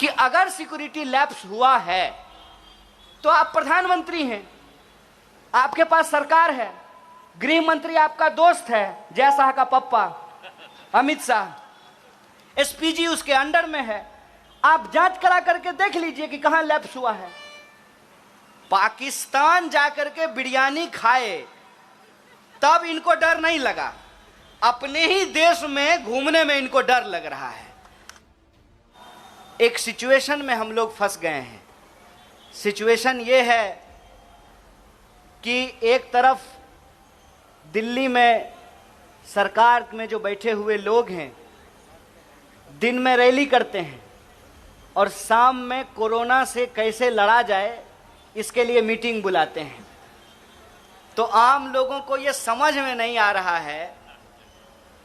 कि अगर security lapse हुआ है तो आप प्रधानमंत्री हैं, आपके पास सरकार है, गृह मंत्री आपका दोस्त है, जय शाह का पप्पा अमित शाह, एसपीजी उसके अंडर में है। आप जांच करा करके देख लीजिए कि कहां लैप्स हुआ है। पाकिस्तान जाकर के बिरयानी खाए तब इनको डर नहीं लगा, अपने ही देश में घूमने में इनको डर लग रहा है। एक सिचुएशन में हम लोग फंस गए हैं। सिचुएशन ये है कि एक तरफ दिल्ली में सरकार में जो बैठे हुए लोग हैं दिन में रैली करते हैं और शाम में कोरोना से कैसे लड़ा जाए इसके लिए मीटिंग बुलाते हैं। तो आम लोगों को ये समझ में नहीं आ रहा है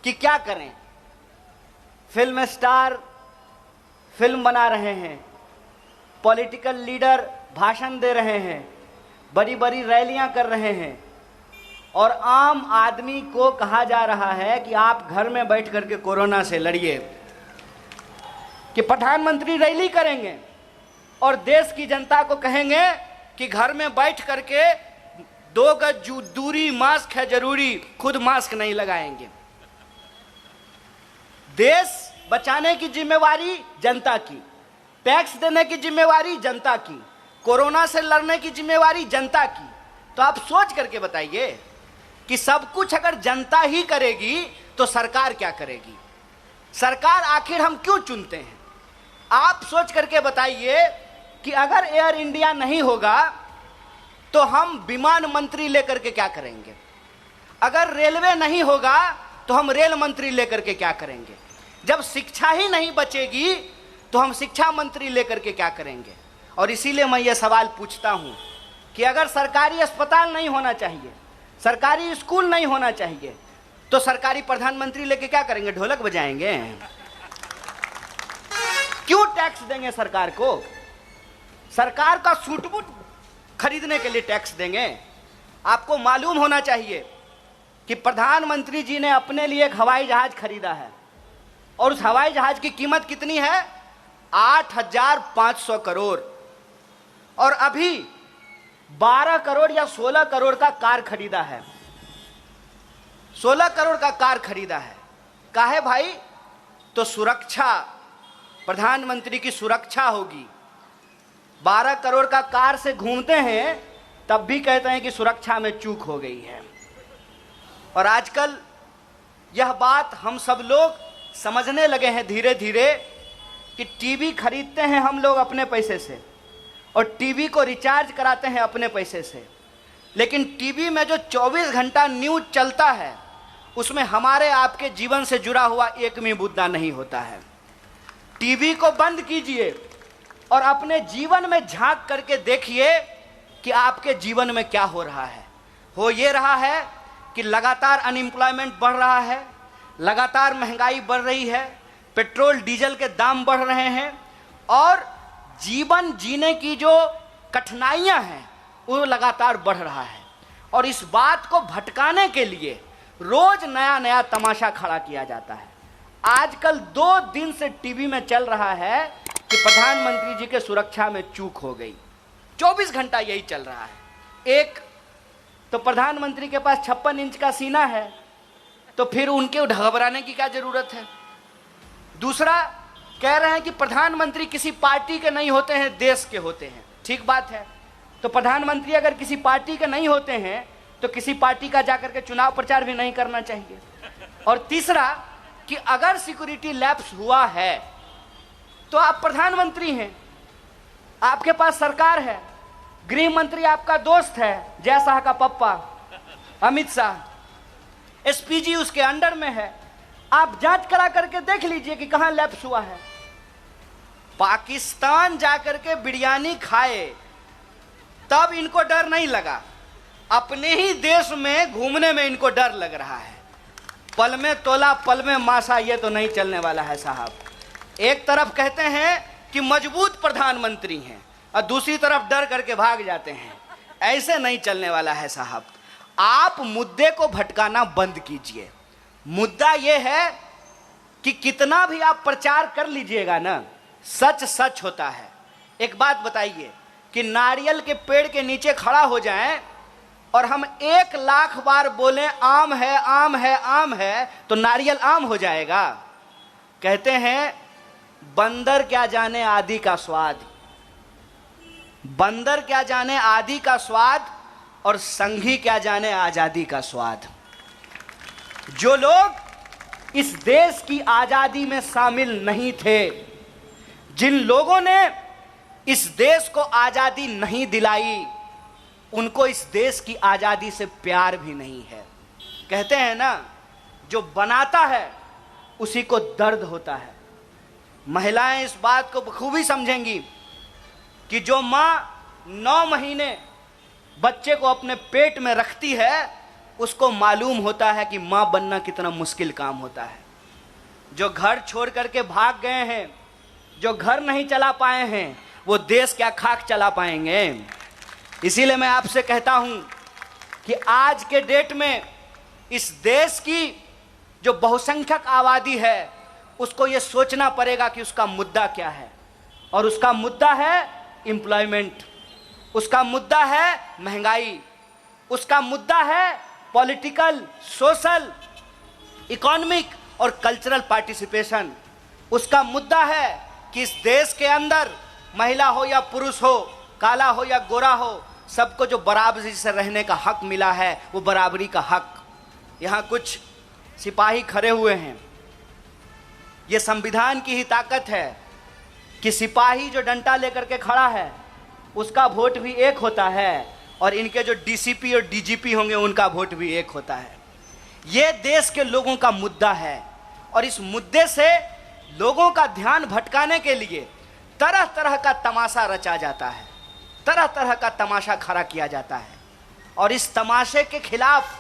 कि क्या करें। फिल्म स्टार फिल्म बना रहे हैं, पॉलिटिकल लीडर भाषण दे रहे हैं, बड़ी बड़ी रैलियां कर रहे हैं और आम आदमी को कहा जा रहा है कि आप घर में बैठ करके कोरोना से लड़िए। कि प्रधानमंत्री रैली करेंगे और देश की जनता को कहेंगे कि घर में बैठ करके 2 गज दूरी, मास्क है जरूरी, खुद मास्क नहीं लगाएंगे। देश बचाने की जिम्मेवारी जनता की, टैक्स देने की जिम्मेवारी जनता की, कोरोना से लड़ने की जिम्मेवारी जनता की। तो आप सोच करके बताइए कि सब कुछ अगर जनता ही करेगी तो सरकार क्या करेगी? सरकार आखिर हम क्यों चुनते हैं? आप सोच करके बताइए कि अगर एयर इंडिया नहीं होगा तो हम विमान मंत्री लेकर के क्या करेंगे? अगर रेलवे नहीं होगा तो हम रेल मंत्री लेकर के क्या करेंगे? जब शिक्षा ही नहीं बचेगी तो हम शिक्षा मंत्री लेकर के क्या करेंगे? और इसीलिए मैं ये सवाल पूछता हूं कि अगर सरकारी अस्पताल नहीं होना चाहिए, सरकारी स्कूल नहीं होना चाहिए, तो सरकारी प्रधानमंत्री लेके क्या करेंगे? ढोलक बजाएंगे? क्यों टैक्स देंगे सरकार को? सरकार का सूट बूट खरीदने के लिए टैक्स देंगे? आपको मालूम होना चाहिए कि प्रधानमंत्री जी ने अपने लिए एक हवाई जहाज खरीदा है और उस हवाई जहाज की कीमत कितनी है? 8,500 करोड़। और अभी 12 करोड़ या 16 करोड़ का कार खरीदा है। 16 करोड़ का कार खरीदा है। काहे भाई? तो सुरक्षा, प्रधानमंत्री की सुरक्षा होगी। 12 करोड़ का कार से घूमते हैं तब भी कहते हैं कि सुरक्षा में चूक हो गई है। और आजकल यह बात हम सब लोग समझने लगे हैं धीरे धीरे कि टीवी खरीदते हैं हम लोग अपने पैसे से और टीवी को रिचार्ज कराते हैं अपने पैसे से, लेकिन टीवी में जो 24 घंटा न्यूज चलता है उसमें हमारे आपके जीवन से जुड़ा हुआ एक भी मुद्दा नहीं होता है। टीवी को बंद कीजिए और अपने जीवन में झांक करके देखिए कि आपके जीवन में क्या हो रहा है। हो ये रहा है कि लगातार अनएम्प्लॉयमेंट बढ़ रहा है, लगातार महंगाई बढ़ रही है, पेट्रोल डीजल के दाम बढ़ रहे हैं और जीवन जीने की जो कठिनाइयां हैं वो लगातार बढ़ रहा है। और इस बात को भटकाने के लिए रोज नया नया तमाशा खड़ा किया जाता है। आजकल 2 दिन से टीवी में चल रहा है कि प्रधानमंत्री जी के सुरक्षा में चूक हो गई। 24 घंटा यही चल रहा है। एक तो प्रधानमंत्री के पास 56 इंच का सीना है, तो फिर उनके घबराने की क्या जरूरत है? दूसरा, कह रहे हैं कि प्रधानमंत्री किसी पार्टी के नहीं होते हैं, देश के होते हैं। ठीक बात है, तो प्रधानमंत्री अगर किसी पार्टी के नहीं होते हैं तो किसी पार्टी का जाकर के चुनाव प्रचार भी नहीं करना चाहिए। और तीसरा कि अगर सिक्योरिटी लैप्स हुआ है तो आप प्रधानमंत्री हैं, आपके पास सरकार है, गृह मंत्री आपका दोस्त है, जय शाह का पप्पा अमित शाह, एसपीजी उसके अंडर में है। आप जांच करा करके देख लीजिए कि कहां लैप्स हुआ है। पाकिस्तान जाकर के बिरयानी खाए तब इनको डर नहीं लगा, अपने ही देश में घूमने में इनको डर लग रहा है। पल में तोला पल में मासा, ये तो नहीं चलने वाला है साहब। एक तरफ कहते हैं कि मजबूत प्रधानमंत्री हैं और दूसरी तरफ डर करके भाग जाते हैं। ऐसे नहीं चलने वाला है साहब। आप मुद्दे को भटकाना बंद कीजिए। मुद्दा यह है कि कितना भी आप प्रचार कर लीजिएगा ना, सच सच होता है। एक बात बताइए कि नारियल के पेड़ के नीचे खड़ा हो जाएं और हम 1,00,000 बार बोलें आम है आम है आम है, तो नारियल आम हो जाएगा? कहते हैं बंदर क्या जाने आदि का स्वाद, बंदर क्या जाने आदि का स्वाद, और संघी क्या जाने आजादी का स्वाद। जो लोग इस देश की आजादी में शामिल नहीं थे, जिन लोगों ने इस देश को आजादी नहीं दिलाई, उनको इस देश की आजादी से प्यार भी नहीं है। कहते हैं ना, जो बनाता है उसी को दर्द होता है। महिलाएं इस बात को बखूबी समझेंगी कि जो माँ 9 महीने बच्चे को अपने पेट में रखती है, उसको मालूम होता है कि माँ बनना कितना मुश्किल काम होता है। जो घर छोड़ करके भाग गए हैं, जो घर नहीं चला पाए हैं, वो देश क्या खाक चला पाएंगे? इसीलिए मैं आपसे कहता हूं कि आज के डेट में इस देश की जो बहुसंख्यक आबादी है, उसको ये सोचना पड़ेगा कि उसका मुद्दा क्या है। और उसका मुद्दा है एम्प्लॉयमेंट, उसका मुद्दा है महंगाई, उसका मुद्दा है पॉलिटिकल, सोशल, इकोनॉमिक और कल्चरल पार्टिसिपेशन। उसका मुद्दा है कि इस देश के अंदर महिला हो या पुरुष हो, काला हो या गोरा हो, सबको जो बराबरी से रहने का हक मिला है, वो बराबरी का हक। यहाँ कुछ सिपाही खड़े हुए हैं, ये संविधान की ही ताकत है कि सिपाही जो डंडा लेकर के खड़ा है उसका वोट भी एक होता है, और इनके जो डीसीपी और डीजीपी होंगे उनका वोट भी एक होता है। ये देश के लोगों का मुद्दा है, और इस मुद्दे से लोगों का ध्यान भटकाने के लिए तरह तरह का तमाशा रचा जाता है, तरह तरह का तमाशा खड़ा किया जाता है। और इस तमाशे के खिलाफ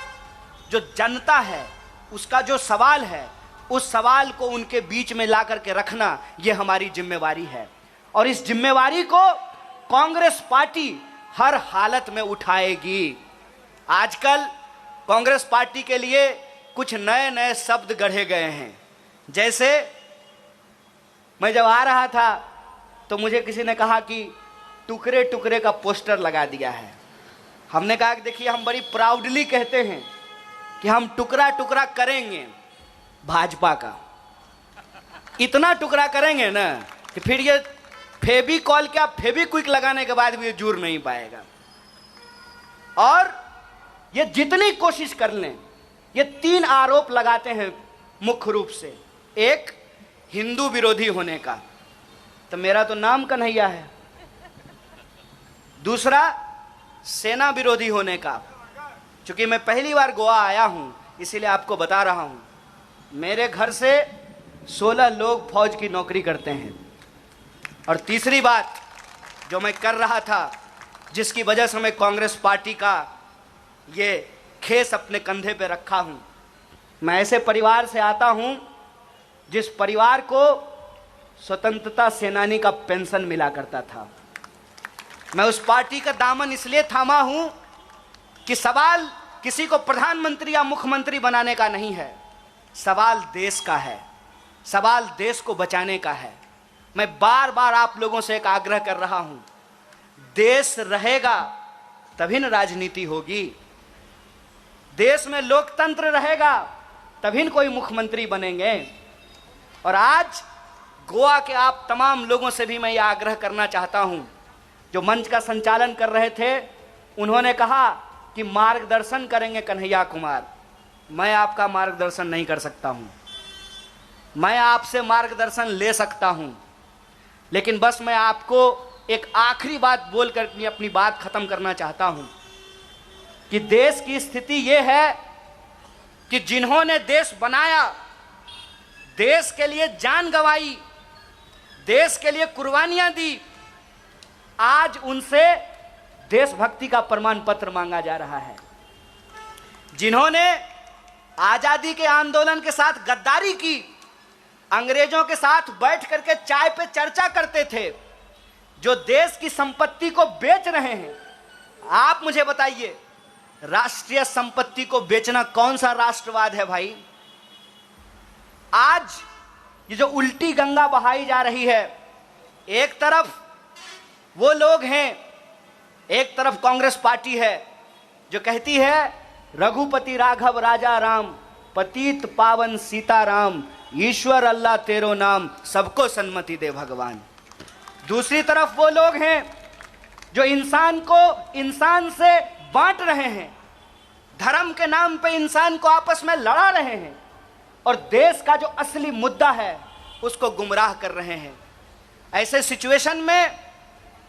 जो जनता है, उसका जो सवाल है, उस सवाल को उनके बीच में ला करके रखना, ये हमारी जिम्मेवारी है। और इस जिम्मेवारी को कांग्रेस पार्टी हर हालत में उठाएगी। आजकल कांग्रेस पार्टी के लिए कुछ नए नए शब्द गढ़े गए हैं। जैसे मैं जब आ रहा था तो मुझे किसी ने कहा कि टुकड़े टुकड़े का पोस्टर लगा दिया है। हमने कहा कि देखिए, हम बड़ी प्राउडली कहते हैं कि हम टुकड़ा टुकड़ा करेंगे भाजपा का। इतना टुकड़ा करेंगे ना कि फिर ये फेविकॉल क्या फेविक्विक लगाने के बाद भी ये जुड़ नहीं पाएगा। और ये जितनी कोशिश कर लें, ये 3 आरोप लगाते हैं मुख्य रूप से। एक, हिंदू विरोधी होने का, तो मेरा तो नाम कन्हैया है। दूसरा, सेना विरोधी होने का, क्योंकि मैं पहली बार गोवा आया हूं इसीलिए आपको बता रहा हूं। मेरे घर से 16 लोग फौज की नौकरी करते हैं। और तीसरी बात जो मैं कर रहा था, जिसकी वजह से मैं कांग्रेस पार्टी का ये खेस अपने कंधे पे रखा हूं, मैं ऐसे परिवार से आता हूं जिस परिवार को स्वतंत्रता सेनानी का पेंशन मिला करता था। मैं उस पार्टी का दामन इसलिए थामा हूं कि सवाल किसी को प्रधानमंत्री या मुख्यमंत्री बनाने का नहीं है, सवाल देश का है, सवाल देश को बचाने का है। मैं बार बार आप लोगों से एक आग्रह कर रहा हूं, देश रहेगा तभी न राजनीति होगी, देश में लोकतंत्र रहेगा तभी न कोई मुख्यमंत्री बनेंगे। और आज गोवा के आप तमाम लोगों से भी मैं ये आग्रह करना चाहता हूं, जो मंच का संचालन कर रहे थे, उन्होंने कहा कि मार्गदर्शन करेंगे कन्हैया कुमार। मैं आपका मार्गदर्शन नहीं कर सकता हूं, मैं आपसे मार्गदर्शन ले सकता हूं, लेकिन बस मैं आपको एक आखिरी बात बोलकर अपनी बात खत्म करना चाहता हूं कि देश की स्थिति यह है कि जिन्होंने देश बनाया, देश के लिए जान गंवाई, देश के लिए कुर्बानियां दी, आज उनसे देशभक्ति का प्रमाण पत्र मांगा जा रहा है। जिन्होंने आजादी के आंदोलन के साथ गद्दारी की, अंग्रेजों के साथ बैठ करके चाय पे चर्चा करते थे, जो देश की संपत्ति को बेच रहे हैं। आप मुझे बताइए, राष्ट्रीय संपत्ति को बेचना कौन सा राष्ट्रवाद है भाई? आज ये जो उल्टी गंगा बहाई जा रही है, एक तरफ वो लोग हैं, एक तरफ कांग्रेस पार्टी है जो कहती है रघुपति राघव राजा राम, पतित पावन सीताराम, ईश्वर अल्लाह तेरो नाम, सबको सन्मति दे भगवान। दूसरी तरफ वो लोग हैं जो इंसान को इंसान से बांट रहे हैं, धर्म के नाम पे इंसान को आपस में लड़ा रहे हैं और देश का जो असली मुद्दा है उसको गुमराह कर रहे हैं। ऐसे सिचुएशन में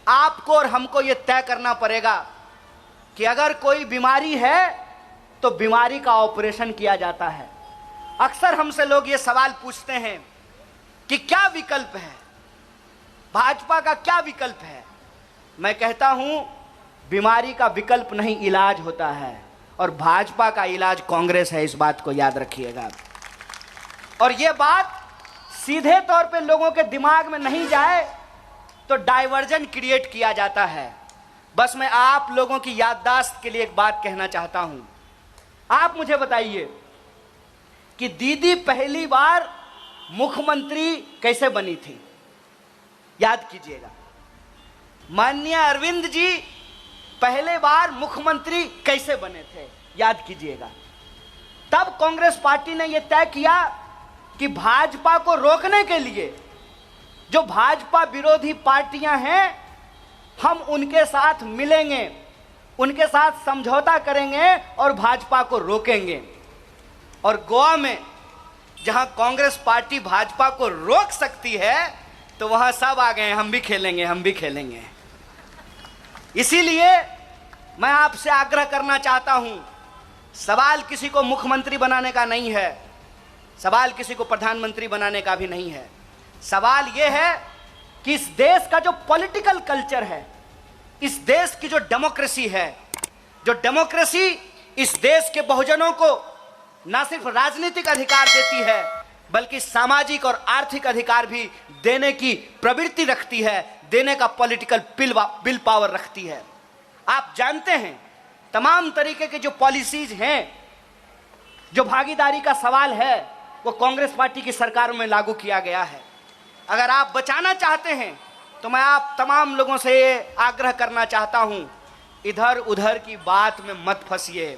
आपको और हमको ये तय करना पड़ेगा कि अगर कोई बीमारी है तो बीमारी का ऑपरेशन किया जाता है। अक्सर हमसे लोग ये सवाल पूछते हैं कि क्या विकल्प है, भाजपा का क्या विकल्प है। मैं कहता हूं बीमारी का विकल्प नहीं, इलाज होता है, और भाजपा का इलाज कांग्रेस है, इस बात को याद रखिएगा। और ये बात सीधे तौर पे लोगों के दिमाग में नहीं जाए तो डाइवर्जन क्रिएट किया जाता है। बस मैं आप लोगों की याददाश्त के लिए एक बात कहना चाहता हूं। आप मुझे बताइए कि दीदी पहली बार मुख्यमंत्री कैसे बनी थी, याद कीजिएगा। माननीय अरविंद जी पहले बार मुख्यमंत्री कैसे बने थे, याद कीजिएगा। तब कांग्रेस पार्टी ने यह तय किया कि भाजपा को रोकने के लिए जो भाजपा विरोधी पार्टियां हैं, हम उनके साथ मिलेंगे, उनके साथ समझौता करेंगे और भाजपा को रोकेंगे। और गोवा में जहां कांग्रेस पार्टी भाजपा को रोक सकती है तो वहां सब आ गए, हम भी खेलेंगे, हम भी खेलेंगे। इसीलिए मैं आपसे आग्रह करना चाहता हूं, सवाल किसी को मुख्यमंत्री बनाने का नहीं है, सवाल किसी को प्रधानमंत्री बनाने का भी नहीं है। सवाल यह है कि इस देश का जो पॉलिटिकल कल्चर है, इस देश की जो डेमोक्रेसी है, जो डेमोक्रेसी इस देश के बहुजनों को ना सिर्फ राजनीतिक अधिकार देती है बल्कि सामाजिक और आर्थिक अधिकार भी देने की प्रवृत्ति रखती है, देने का पॉलिटिकल विल पावर रखती है। आप जानते हैं तमाम तरीके के जो पॉलिसीज हैं, जो भागीदारी का सवाल है, वो कांग्रेस पार्टी की सरकारों में लागू किया गया है। अगर आप बचाना चाहते हैं तो मैं आप तमाम लोगों से ये आग्रह करना चाहता हूं, इधर उधर की बात में मत फंसिए।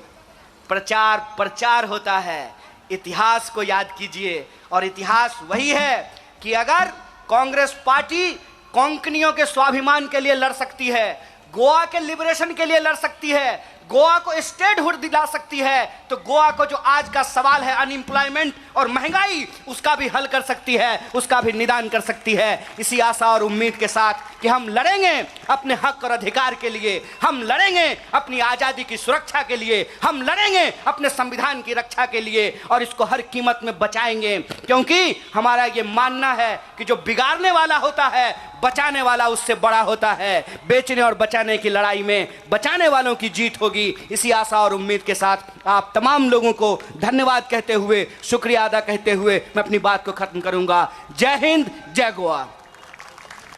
प्रचार प्रचार होता है, इतिहास को याद कीजिए। और इतिहास वही है कि अगर कांग्रेस पार्टी कोंकणियों के स्वाभिमान के लिए लड़ सकती है, गोवा के लिबरेशन के लिए लड़ सकती है, गोवा को स्टेटहुड दिला सकती है, तो गोवा को जो आज का सवाल है अनएम्प्लॉयमेंट और महंगाई, उसका भी हल कर सकती है, उसका भी निदान कर सकती है। इसी आशा और उम्मीद के साथ कि हम लड़ेंगे अपने हक और अधिकार के लिए, हम लड़ेंगे अपनी आज़ादी की सुरक्षा के लिए, हम लड़ेंगे अपने संविधान की रक्षा के लिए और इसको हर कीमत में बचाएंगे। क्योंकि हमारा ये मानना है कि जो बिगाड़ने वाला होता है, बचाने वाला उससे बड़ा होता है। बेचने और बचाने की लड़ाई में बचाने वालों की जीत होगी। इसी आशा और उम्मीद के साथ आप तमाम लोगों को धन्यवाद कहते हुए, शुक्रिया अदा कहते हुए मैं अपनी बात को खत्म करूंगा। जय हिंद, जय गोवा।